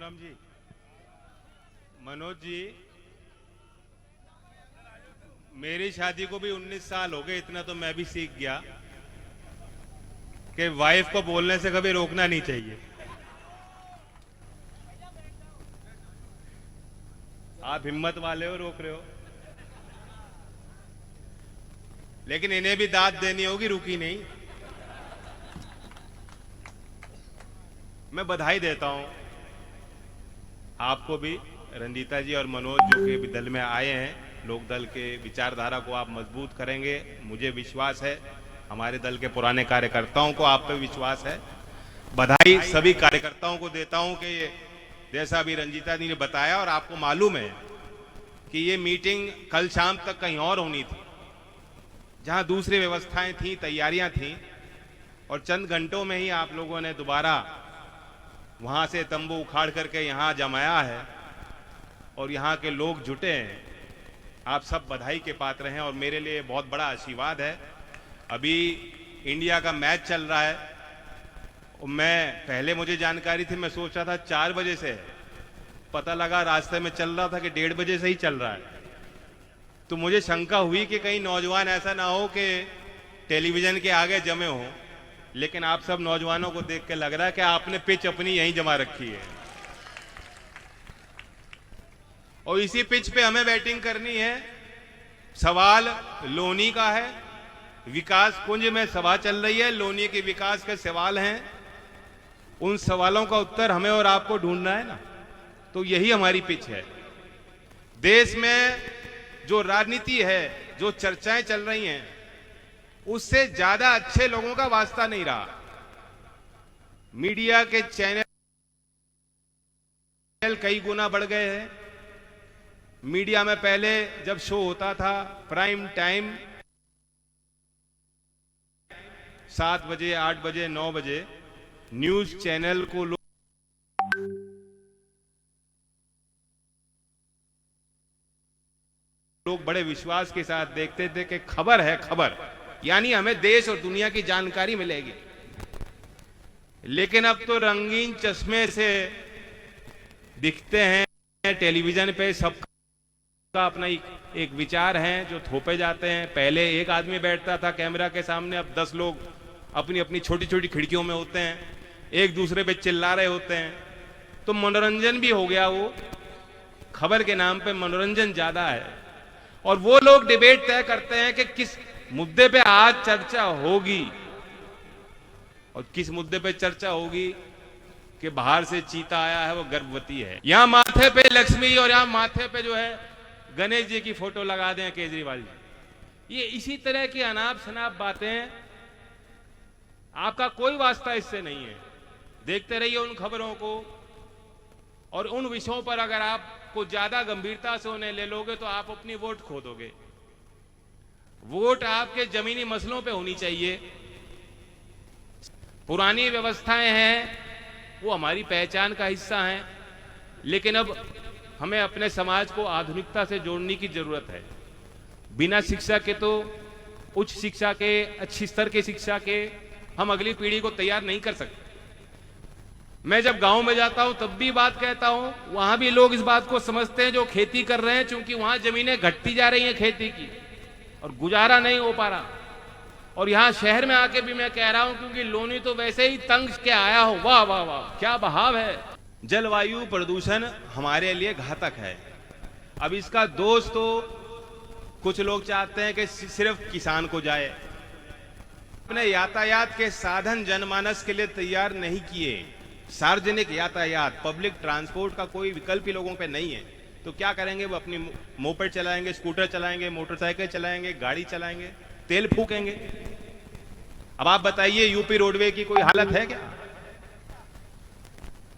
पूनम जी, मनोज जी, मेरी शादी को भी 19 साल हो गए। इतना तो मैं भी सीख गया कि वाइफ को बोलने से कभी रोकना नहीं चाहिए। आप हिम्मत वाले हो, रोक रहे हो, लेकिन इन्हें भी दाद देनी होगी, रुकी नहीं। मैं बधाई देता हूं आपको भी, रंजीता जी और मनोज, जो कि दल में आए हैं। लोक दल के विचारधारा को आप मजबूत करेंगे, मुझे विश्वास है। हमारे दल के पुराने कार्यकर्ताओं को आप पे विश्वास है। बधाई सभी कार्यकर्ताओं को देता हूं कि जैसा अभी रंजीता जी ने बताया, और आपको मालूम है कि ये मीटिंग कल शाम तक कहीं और होनी थी, जहां दूसरी व्यवस्थाएं थी, तैयारियां थी, और चंद घंटों में ही आप लोगों ने दोबारा वहां से तंबू उखाड़ करके यहां जमाया है और यहां के लोग जुटे हैं। आप सब बधाई के पात्र हैं और मेरे लिए बहुत बड़ा आशीर्वाद है। अभी इंडिया का मैच चल रहा है। मैं पहले मुझे जानकारी थी, मैं सोच रहा था 4 बजे से, पता लगा रास्ते में चल रहा था कि 1:30 बजे से ही चल रहा है। तो मुझे शंका हुई कि कहीं नौजवान ऐसा ना हो कि टेलीविजन के आगे जमे हो, लेकिन आप सब नौजवानों को देख के लग रहा है कि आपने पिच अपनी यहीं जमा रखी है और इसी पिच पे हमें बैटिंग करनी है। सवाल लोनी का है, विकास कुंज में सभा चल रही है, लोनी के विकास के सवाल हैं। उन सवालों का उत्तर हमें और आपको ढूंढना है ना, तो यही हमारी पिच है। देश में जो राजनीति है, जो चर्चाएं चल रही हैं, उससे ज्यादा अच्छे लोगों का वास्ता नहीं रहा। मीडिया के चैनल कई गुना बढ़ गए हैं। मीडिया में पहले जब शो होता था प्राइम टाइम 7 बजे, 8 बजे, 9 बजे, न्यूज चैनल को लोग बड़े विश्वास के साथ देखते थे कि खबर है, खबर यानी हमें देश और दुनिया की जानकारी मिलेगी। लेकिन अब तो रंगीन चश्मे से दिखते हैं टेलीविजन पे, सबका अपना एक विचार है जो थोपे जाते हैं। पहले एक आदमी बैठता था कैमरा के सामने, अब 10 लोग अपनी अपनी छोटी छोटी खिड़कियों में होते हैं, एक दूसरे पे चिल्ला रहे होते हैं। तो मनोरंजन भी हो गया, वो खबर के नाम पे मनोरंजन ज्यादा है। और वो लोग डिबेट तय करते हैं कि किस मुद्दे पे आज चर्चा होगी, और किस मुद्दे पे चर्चा होगी कि बाहर से चीता आया है, वो गर्भवती है। यहां माथे पे लक्ष्मी और यहां माथे पे जो है गणेश जी की फोटो लगा दें केजरीवाल जी। ये इसी तरह की अनाप शनाप बातें, आपका कोई वास्ता इससे नहीं है। देखते रहिए उन खबरों को, और उन विषयों पर अगर आपको ज्यादा गंभीरता से उन्हें ले लोगे तो आप अपनी वोट खो दोगे। वोट आपके जमीनी मसलों पे होनी चाहिए। पुरानी व्यवस्थाएं हैं, वो हमारी पहचान का हिस्सा हैं, लेकिन अब हमें अपने समाज को आधुनिकता से जोड़ने की जरूरत है। बिना शिक्षा के, तो उच्च शिक्षा के, अच्छी स्तर की शिक्षा के हम अगली पीढ़ी को तैयार नहीं कर सकते। मैं जब गांव में जाता हूं तब भी बात कहता हूं, वहां भी लोग इस बात को समझते हैं जो खेती कर रहे हैं, क्योंकि वहां जमीनें घटती जा रही हैं खेती की और गुजारा नहीं हो पा रहा। और यहां शहर में आके भी मैं कह रहा हूं, क्योंकि लोनी तो वैसे ही तंग के आया हो। वाह वाह वाह, क्या बहाव है। जलवायु प्रदूषण हमारे लिए घातक है। अब इसका दोष तो कुछ लोग चाहते हैं कि सिर्फ किसान को जाए। अपने यातायात के साधन जनमानस के लिए तैयार नहीं किए। सार्वजनिक यातायात, पब्लिक ट्रांसपोर्ट का कोई विकल्प ही लोगों पे नहीं है। तो क्या करेंगे? वो अपनी मोपेड चलाएंगे, स्कूटर चलाएंगे, मोटरसाइकिल चलाएंगे, गाड़ी चलाएंगे, तेल फूकेंगे। अब आप बताइए, यूपी रोडवे की कोई हालत है क्या?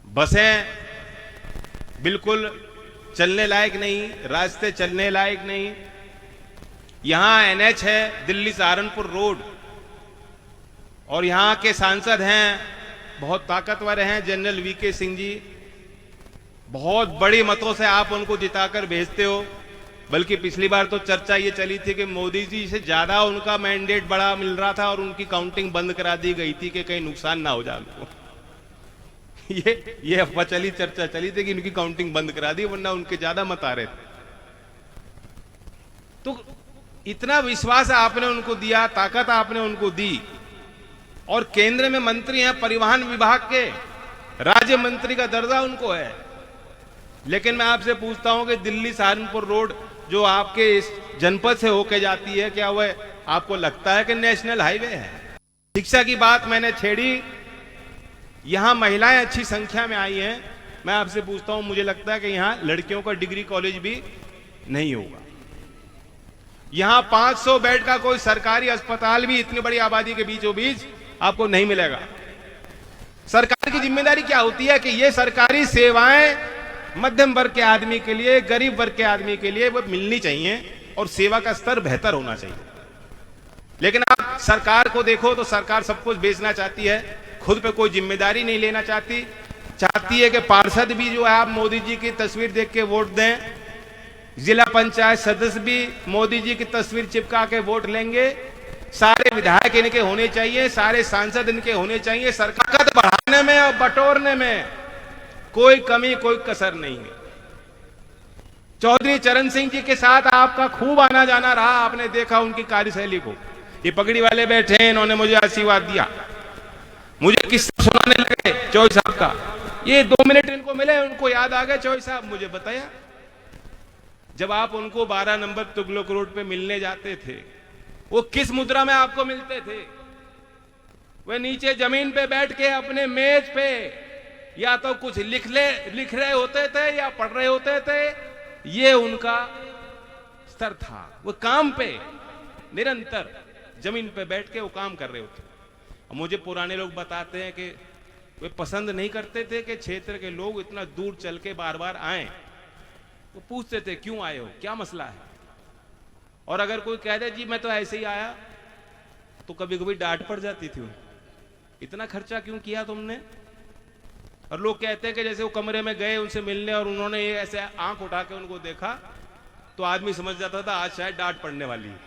बसें बिल्कुल चलने लायक नहीं, रास्ते चलने लायक नहीं। यहां एनएच है, दिल्ली सहारनपुर रोड, और यहां के सांसद हैं, बहुत ताकतवर हैं, जनरल वीके सिंह जी। बहुत बड़ी मतों से आप उनको जिताकर भेजते हो। बल्कि पिछली बार तो चर्चा ये चली थी कि मोदी जी से ज्यादा उनका मैंडेट बड़ा मिल रहा था और उनकी काउंटिंग बंद करा दी गई थी कि कहीं नुकसान ना हो जाए उनको। ये अफवाह चली, चर्चा चली थी कि इनकी काउंटिंग बंद करा दी, वरना उनके ज्यादा मत आ रहे थे। तो इतना विश्वास आपने उनको दिया, ताकत आपने उनको दी, और केंद्र में मंत्री हैं, परिवहन विभाग के राज्य मंत्री का दर्जा उनको है। लेकिन मैं आपसे पूछता हूं कि दिल्ली सहारनपुर रोड जो आपके इस जनपद से होके जाती है, क्या वह आपको लगता है कि नेशनल हाईवे है? शिक्षा की बात मैंने छेड़ी, यहां महिलाएं अच्छी संख्या में आई हैं। मैं आपसे पूछता हूं, मुझे लगता है कि यहां लड़कियों का डिग्री कॉलेज भी नहीं होगा। यहां 500 बेड का कोई सरकारी अस्पताल भी इतनी बड़ी आबादी के बीचों बीच आपको नहीं मिलेगा। सरकार की जिम्मेदारी क्या होती है कि ये सरकारी सेवाएं मध्यम वर्ग के आदमी के लिए, गरीब वर्ग के आदमी के लिए वो मिलनी चाहिए और सेवा का स्तर बेहतर होना चाहिए। लेकिन आप सरकार को देखो तो सरकार सब कुछ बेचना चाहती है, खुद पे कोई जिम्मेदारी नहीं लेना चाहती है कि पार्षद भी जो है आप मोदी जी की तस्वीर देख के वोट दें, जिला पंचायत सदस्य भी मोदी जी की तस्वीर चिपका के वोट लेंगे, सारे विधायक इनके होने चाहिए, सारे सांसद इनके होने चाहिए। सरकार बढ़ाने में और बटोरने में कोई कमी, कोई कसर नहीं है। चौधरी चरण सिंह जी के साथ आपका खूब आना जाना रहा, आपने देखा उनकी कार्यशैली को। ये पगड़ी वाले बैठे हैं, इन्होंने मुझे आशीर्वाद दिया, मुझे किस्सा सुनाने लगे चौधरी साहब का। ये 2 मिनट इनको मिले, उनको याद आ गया, चौधरी साहब मुझे बताया जब आप उनको 12 नंबर तुगलक रोड पे मिलने जाते थे, वो किस मुद्रा में आपको मिलते थे? वे नीचे जमीन पे बैठ के अपने मेज पे या तो कुछ लिख रहे होते थे या पढ़ रहे होते थे। ये उनका स्तर था, वो काम पे निरंतर जमीन पे बैठ के वो काम कर रहे होते। मुझे पुराने लोग बताते हैं कि वे पसंद नहीं करते थे कि क्षेत्र के लोग इतना दूर चल के बार बार आए। वो पूछते थे क्यों आए हो, क्या मसला है? और अगर कोई कह दे जी मैं तो ऐसे ही आया, तो कभी कभी डांट पड़ जाती थी, इतना खर्चा क्यों किया तुमने? और लोग कहते हैं कि जैसे वो कमरे में गए उनसे मिलने और उन्होंने ये ऐसे आंख उठा के उनको देखा तो आदमी समझ जाता था आज शायद डांट पड़ने वाली है,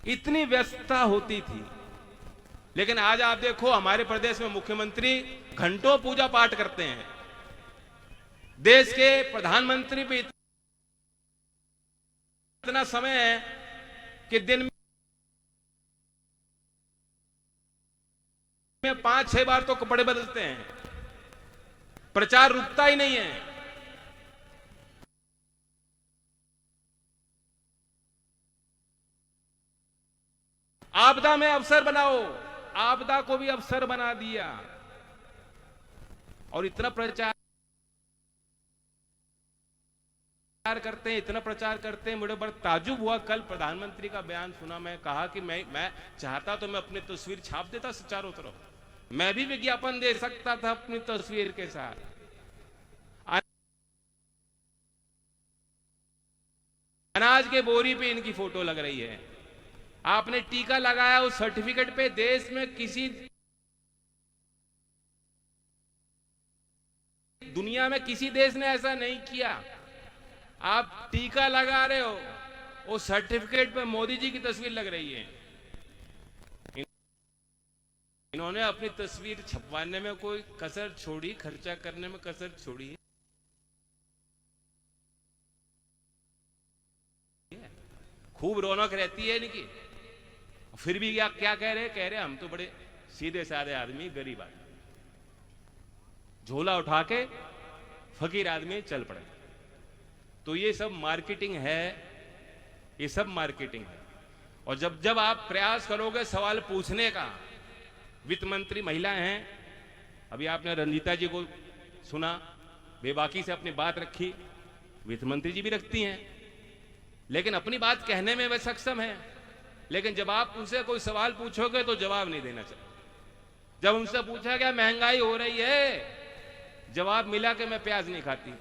इतनी व्यस्तता होती थी। लेकिन आज आप देखो हमारे प्रदेश में मुख्यमंत्री घंटों पूजा पाठ करते हैं, देश के प्रधानमंत्री भी इतना समय है कि दिन में 5-6 बार तो कपड़े बदलते हैं, प्रचार रुकता ही नहीं है। आपदा में अवसर बनाओ, आपदा को भी अवसर बना दिया और इतना प्रचार करते हैं, इतना प्रचार करते हैं। मुझे बड़ा ताजुब हुआ, कल प्रधानमंत्री का बयान सुना, मैं कहा कि मैं चाहता तो मैं अपनी तस्वीर छाप देता चारों तरफ, मैं भी विज्ञापन दे सकता था अपनी तस्वीर के साथ। अनाज के बोरी पे इनकी फोटो लग रही है, आपने टीका लगाया उस सर्टिफिकेट पे, देश में किसी दुनिया में किसी देश ने ऐसा नहीं किया। आप टीका लगा रहे हो, वो सर्टिफिकेट पे मोदी जी की तस्वीर लग रही है। इन्होंने अपनी तस्वीर छपवाने में कोई कसर छोड़ी, खर्चा करने में कसर छोड़ी। खूब रौनक रहती है इनकी, फिर भी क्या कह रहे हम तो बड़े सीधे साधे आदमी, गरीब आदमी, झोला उठा के फकीर आदमी चल पड़े। तो ये सब मार्केटिंग है, ये सब मार्केटिंग है। और जब आप प्रयास करोगे सवाल पूछने का, वित्त मंत्री महिलाएं हैं, अभी आपने रंजीता जी को सुना, बेबाकी से अपनी बात रखी, वित्त मंत्री जी भी रखती हैं, लेकिन अपनी बात कहने में वे सक्षम है। लेकिन जब आप उनसे कोई सवाल पूछोगे तो जवाब नहीं देना चाहिए। जब उनसे पूछा गया महंगाई हो रही है, जवाब मिला कि मैं प्याज नहीं खाती।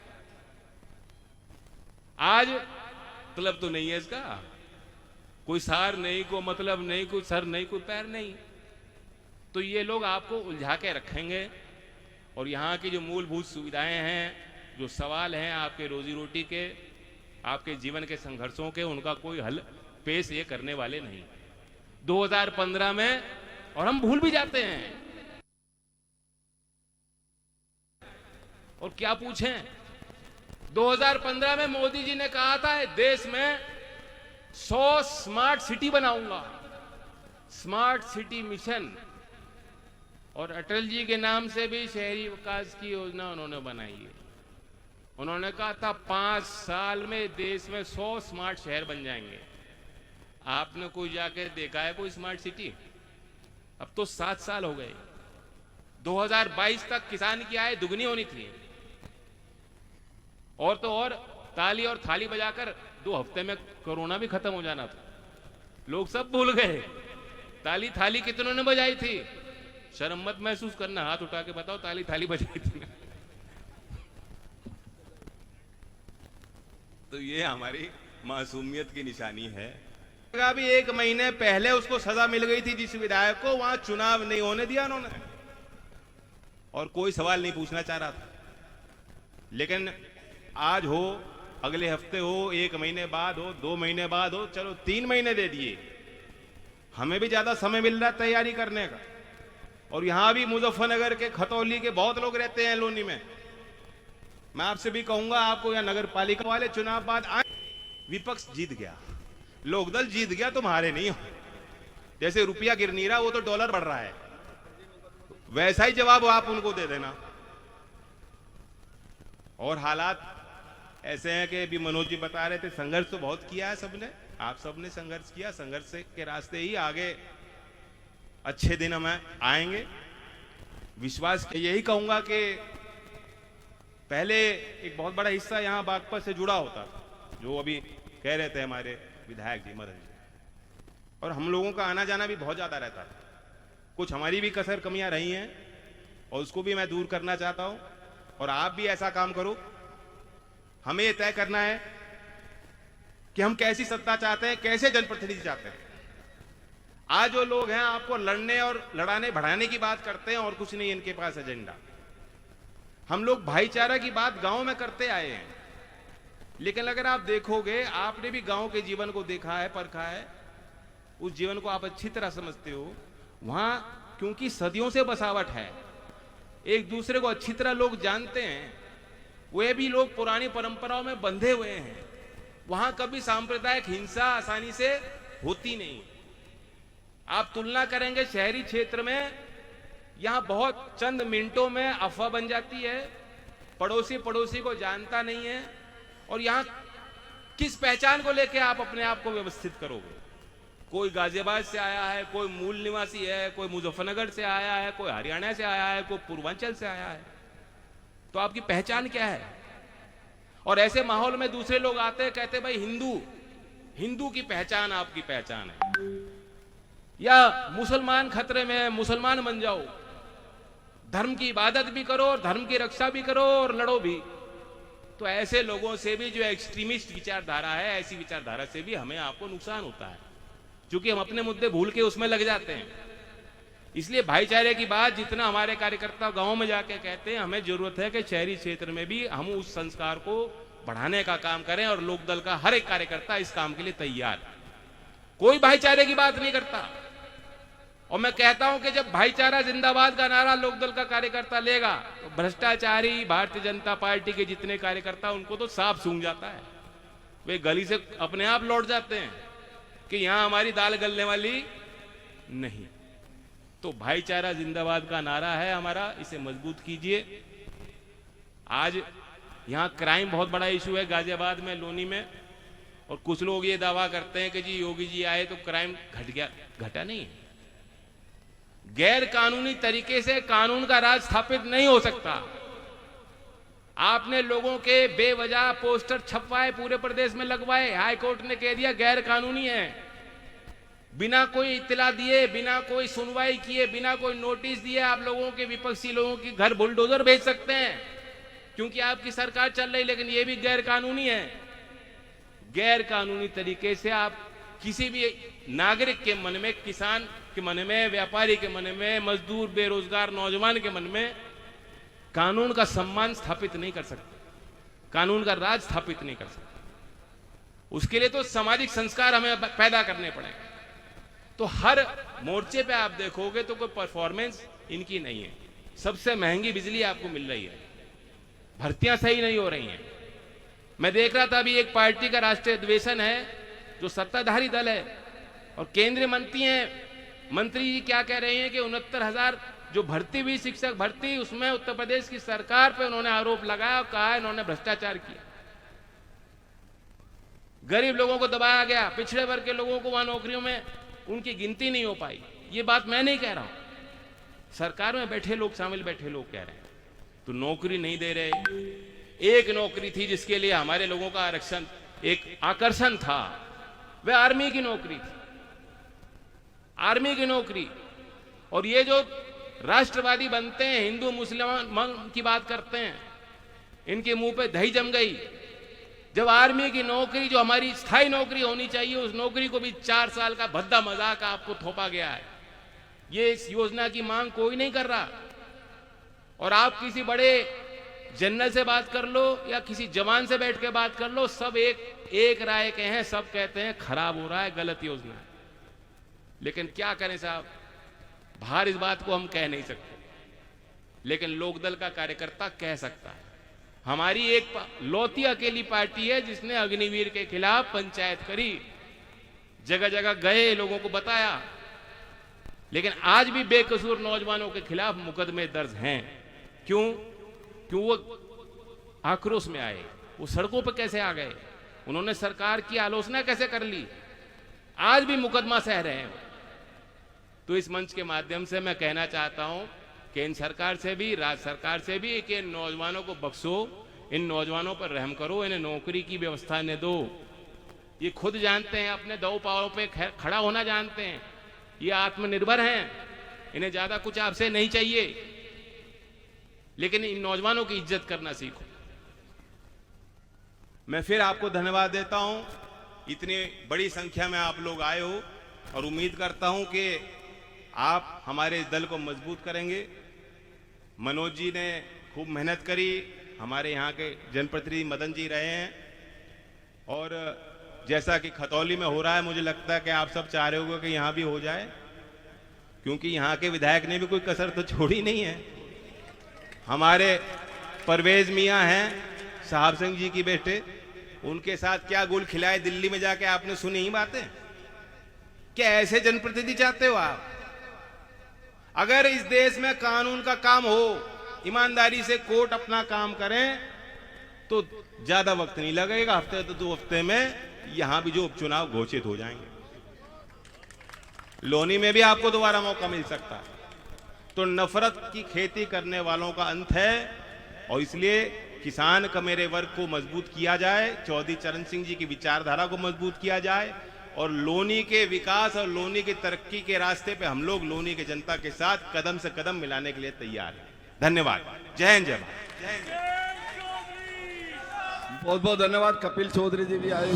आज मतलब तो नहीं है इसका, कोई सार नहीं, कोई मतलब नहीं, कोई सर नहीं, कोई पैर नहीं। तो ये लोग आपको उलझा के रखेंगे और यहाँ की जो मूलभूत सुविधाएं हैं, जो सवाल हैं आपके रोजी रोटी के, आपके जीवन के संघर्षों के, उनका कोई हल पेश ये करने वाले नहीं। 2015 में, और हम भूल भी जाते हैं, और क्या पूछें, 2015 में मोदी जी ने कहा था देश में 100 स्मार्ट सिटी बनाऊंगा, स्मार्ट सिटी मिशन, और अटल जी के नाम से भी शहरी विकास की योजना उन्होंने बनाई है। उन्होंने कहा था 5 साल में देश में 100 स्मार्ट शहर बन जाएंगे। आपने कोई जाके देखा है कोई स्मार्ट सिटी? अब तो 7 साल हो गए। 2022 तक किसान की आय दुगनी होनी थी, और तो और ताली और थाली बजाकर 2 हफ्ते में कोरोना भी खत्म हो जाना था। लोग सब भूल गए। ताली थाली कितनों ने बजाई थी? शर्म मत महसूस करना, हाथ उठा के बताओ ताली थाली बजाई थी। तो ये हमारी मासूमियत की निशानी है। अभी 1 महीने पहले उसको सजा मिल गई थी जिस विधायक को, वहां चुनाव नहीं होने दिया उन्होंने, और कोई सवाल नहीं पूछना चाह रहा था। लेकिन आज हो, अगले हफ्ते हो, 1 महीने बाद हो, 2 महीने बाद हो, चलो 3 महीने दे दिए, हमें भी ज्यादा समय मिल रहा है तैयारी करने का। और यहां भी मुजफ्फरनगर के खतौली के बहुत लोग रहते हैं लोनी में। मैं आपसे भी कहूंगा, आपको यहां नगर पालिका वाले चुनाव बाद आए, विपक्ष जीत गया, लोकदल जीत गया, तुम्हारे नहीं हो। जैसे रुपया गिर नहीं रहा, वो तो डॉलर बढ़ रहा है, वैसा ही जवाब आप उनको दे देना। और हालात ऐसे हैं कि अभी मनोज जी बता रहे थे, संघर्ष तो बहुत किया है सबने, आप सबने संघर्ष किया, संघर्ष के रास्ते ही आगे अच्छे दिन हमें आएंगे। विश्वास यही कहूंगा कि पहले एक बहुत बड़ा हिस्सा यहां बागपत से जुड़ा होता था, जो अभी कह रहे थे हमारे विधायक जी मदन जी, और हम लोगों का आना जाना भी बहुत ज्यादा रहता था। कुछ हमारी भी कसर कमियां रही हैं, और उसको भी मैं दूर करना चाहता हूं। और आप भी ऐसा काम करो। हमें यह तय करना है कि हम कैसी सत्ता चाहते हैं, कैसे जनप्रतिनिधि चाहते हैं। आज जो लोग हैं आपको लड़ने और लड़ाने बढ़ाने की बात करते हैं, और कुछ नहीं इनके पास एजेंडा। हम लोग भाईचारा की बात गांव में करते आए हैं, लेकिन अगर आप देखोगे, आपने भी गांव के जीवन को देखा है, परखा है, उस जीवन को आप अच्छी तरह समझते हो। वहां क्योंकि सदियों से बसावट है, एक दूसरे को अच्छी तरह लोग जानते हैं, वे भी लोग पुरानी परंपराओं में बंधे हुए हैं। वहां कभी सांप्रदायिक हिंसा आसानी से होती नहीं। आप तुलना करेंगे शहरी क्षेत्र में, यहां बहुत चंद मिनटों में अफवाह बन जाती है, पड़ोसी पड़ोसी को जानता नहीं है, और यहां किस पहचान को लेकर आप अपने आप को व्यवस्थित करोगे? कोई गाजियाबाद से आया है, कोई मूल निवासी है, कोई मुजफ्फरनगर से आया है, कोई हरियाणा से आया है, कोई पूर्वांचल से आया है, तो आपकी पहचान क्या है? और ऐसे माहौल में दूसरे लोग आते हैं, कहते भाई हिंदू, हिंदू की पहचान आपकी पहचान है, या मुसलमान खतरे में है, मुसलमान बन जाओ, धर्म की इबादत भी करो और धर्म की रक्षा भी करो और लड़ो भी। तो ऐसे लोगों से भी, जो एक्सट्रीमिस्ट विचारधारा है, ऐसी विचारधारा से भी हमें आपको नुकसान होता है, क्योंकि हम अपने मुद्दे भूल के उसमें लग जाते हैं। इसलिए भाईचारे की बात जितना हमारे कार्यकर्ता गांव में जाके कहते हैं, हमें जरूरत है कि शहरी क्षेत्र में भी हम उस संस्कार को बढ़ाने का काम करें, और लोकदल का हर एक कार्यकर्ता इस काम के लिए तैयार। कोई भाईचारे की बात नहीं करता, और मैं कहता हूं कि जब भाईचारा जिंदाबाद का नारा लोकदल का कार्यकर्ता लेगा, तो भ्रष्टाचारी भारतीय जनता पार्टी के जितने कार्यकर्ता, उनको तो साफ सूंघ जाता है, वे गली से अपने आप लौट जाते हैं कि यहां हमारी दाल गलने वाली नहीं। तो भाईचारा जिंदाबाद का नारा है हमारा, इसे मजबूत कीजिए। आज यहां क्राइम बहुत बड़ा इशू है गाजियाबाद में, लोनी में, और कुछ लोग ये दावा करते हैं कि जी योगी जी आए तो क्राइम घट गया। घटा नहीं है। गैर कानूनी तरीके से कानून का राज स्थापित नहीं हो सकता। आपने लोगों के बेवजह पोस्टर छपवाए, पूरे प्रदेश में लगवाए, हाई कोर्ट ने कह दिया गैर कानूनी है। बिना कोई इत्तला दिए, बिना कोई सुनवाई किए, बिना कोई नोटिस दिए आप लोगों के, विपक्षी लोगों के घर बुलडोजर भेज सकते हैं, क्योंकि आपकी सरकार चल रही, लेकिन यह भी गैर कानूनी है। गैर कानूनी तरीके से आप किसी भी नागरिक के मन में, किसान के मन में, व्यापारी के मन में, मजदूर, बेरोजगार नौजवान के मन में कानून का सम्मान स्थापित नहीं कर सकते, कानून का राज स्थापित नहीं कर सकते। उसके लिए तो सामाजिक संस्कार हमें पैदा करने पड़ेंगे। तो हर मोर्चे पे आप देखोगे तो कोई परफॉर्मेंस इनकी नहीं है। सबसे महंगी बिजली आपको मिल रही है, भर्तियां सही नहीं हो रही हैं। मैं देख रहा था अभी एक पार्टी का राष्ट्रीय अधिवेशन है जो सत्ताधारी दल है, और केंद्रीय मंत्री जी क्या कह रहे हैं कि 69,000 जो भर्ती हुई शिक्षक भर्ती, उसमें उत्तर प्रदेश की सरकार पे उन्होंने आरोप लगाया और कहा इन्होंने भ्रष्टाचार किया। गरीब लोगों को दबाया गया, पिछड़े वर्ग के लोगों को वहां नौकरियों में उनकी गिनती नहीं हो पाई। ये बात मैं नहीं कह रहा हूं, सरकार में बैठे लोग, शामिल बैठे लोग कह रहे हैं। तो नौकरी नहीं दे रहे। एक नौकरी थी जिसके लिए हमारे लोगों का आरक्षण एक आकर्षण था, वह आर्मी की नौकरी थी, आर्मी की नौकरी। और ये जो राष्ट्रवादी बनते हैं, हिंदू मुसलमान की बात करते हैं, इनके मुंह पे दही जम गई। जब आर्मी की नौकरी जो हमारी स्थायी नौकरी होनी चाहिए, उस नौकरी को भी 4 साल का भद्दा मजाक आपको थोपा गया है। ये इस योजना की मांग कोई नहीं कर रहा। और आप किसी बड़े जनरल से बात कर लो या किसी जवान से बैठ के बात कर लो, सब एक राय के हैं, सब कहते हैं खराब हो रहा है, गलत योजना है। लेकिन क्या करें साहब, बाहर इस बात को हम कह नहीं सकते, लेकिन लोकदल का कार्यकर्ता कह सकता है। हमारी एक लौती अकेली पार्टी है जिसने अग्निवीर के खिलाफ पंचायत करी, जगह जगह गए, लोगों को बताया, लेकिन आज भी बेकसूर नौजवानों के खिलाफ मुकदमे दर्ज हैं। क्यों? वो आक्रोश में आए, वो सड़कों पर कैसे आ गए, उन्होंने सरकार की आलोचना कैसे कर ली, आज भी मुकदमा सह रहे हैं। तो इस मंच के माध्यम से मैं कहना चाहता हूं, केंद्र सरकार से भी, राज्य सरकार से भी, कि इन नौजवानों को बख्शो, इन नौजवानों पर रहम करो, इन्हें नौकरी की व्यवस्था ने दो। ये खुद जानते हैं, अपने दो पांवों पे खड़ा होना जानते हैं, ये आत्मनिर्भर हैं, इन्हें ज्यादा कुछ आपसे नहीं चाहिए, लेकिन इन नौजवानों की इज्जत करना सीखो। मैं फिर आपको धन्यवाद देता हूं, इतनी बड़ी संख्या में आप लोग आए हो, और उम्मीद करता हूं कि आप हमारे इस दल को मजबूत करेंगे। मनोज जी ने खूब मेहनत करी, हमारे यहाँ के जनप्रतिनिधि मदन जी रहे हैं, और जैसा कि खतौली में हो रहा है, मुझे लगता है कि आप सब चाह रहे होंगे कि यहाँ भी हो जाए, क्योंकि यहाँ के विधायक ने भी कोई कसर तो छोड़ी नहीं है। हमारे परवेज मियाँ हैं, साहब सिंह जी की बेटे, उनके साथ क्या गुल खिलाए दिल्ली में जाके, आपने सुनी ही बातें। क्या ऐसे जनप्रतिनिधि चाहते हो आप? अगर इस देश में कानून का काम हो, ईमानदारी से कोर्ट अपना काम करें, तो ज्यादा वक्त नहीं लगेगा, हफ्ते तो 2 हफ्ते में यहां भी जो उपचुनाव घोषित हो जाएंगे। लोनी में भी आपको दोबारा मौका मिल सकता है। तो नफरत की खेती करने वालों का अंत है, और इसलिए किसान का मेरे वर्ग को मजबूत किया जाए, चौधरी चरण सिंह जी की विचारधारा को मजबूत किया जाए, और लोनी के विकास और लोनी की तरक्की के रास्ते पे हम लोग लोनी के जनता के साथ कदम से कदम मिलाने के लिए तैयार हैं। धन्यवाद। जय हिंद, जय भारत। जय हिंद। बहुत बहुत धन्यवाद। कपिल चौधरी जी भी आए हैं,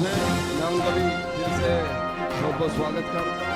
मैं उनका भी दिल से बहुत बहुत स्वागत करता हूं।